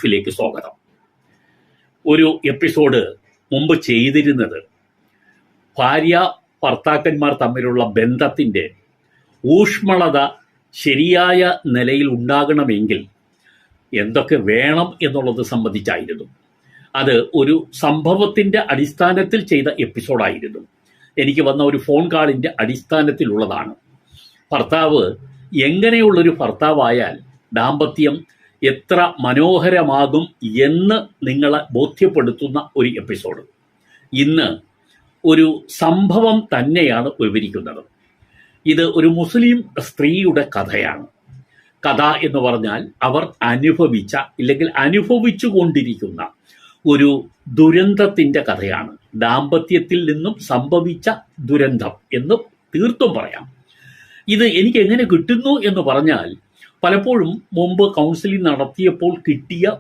ിലേക്ക് സ്വാഗതം. ഒരു എപ്പിസോഡ് മുമ്പ് ചെയ്തിരുന്നത് ഭാര്യ ഭർത്താക്കന്മാർ തമ്മിലുള്ള ബന്ധത്തിൻ്റെ ഊഷ്മളത ശരിയായ നിലയിൽ ഉണ്ടാകണമെങ്കിൽ എന്തൊക്കെ വേണം എന്നുള്ളത് സംബന്ധിച്ചായിരുന്നു. അത് ഒരു സംഭവത്തിൻ്റെ അടിസ്ഥാനത്തിൽ ചെയ്ത എപ്പിസോഡായിരുന്നു. എനിക്ക് വന്ന ഒരു ഫോൺ കാളിൻ്റെ അടിസ്ഥാനത്തിലുള്ളതാണ്. ഭർത്താവ് എങ്ങനെയുള്ളൊരു ഭർത്താവായാൽ ദാമ്പത്യം എത്ര മനോഹരമാകും എന്ന് നിങ്ങളെ ബോധ്യപ്പെടുത്തുന്ന ഒരു എപ്പിസോഡ്. ഇന്ന് ഒരു സംഭവം തന്നെയാണ് വിവരിക്കുന്നത്. ഇത് ഒരു മുസ്ലിം സ്ത്രീയുടെ കഥയാണ്. കഥ എന്ന് പറഞ്ഞാൽ അവർ അനുഭവിച്ച ഇല്ലെങ്കിൽ അനുഭവിച്ചു കൊണ്ടിരിക്കുന്ന ഒരു ദുരന്തത്തിൻ്റെ കഥയാണ്. ദാമ്പത്യത്തിൽ നിന്നും സംഭവിച്ച ദുരന്തം എന്ന് തീർത്തും പറയാം. ഇത് എനിക്ക് എങ്ങനെ കിട്ടുന്നു എന്ന് പറഞ്ഞാൽ, പലപ്പോഴും മുമ്പ് കൗൺസിലിംഗ് നടത്തിയപ്പോൾ കിട്ടിയ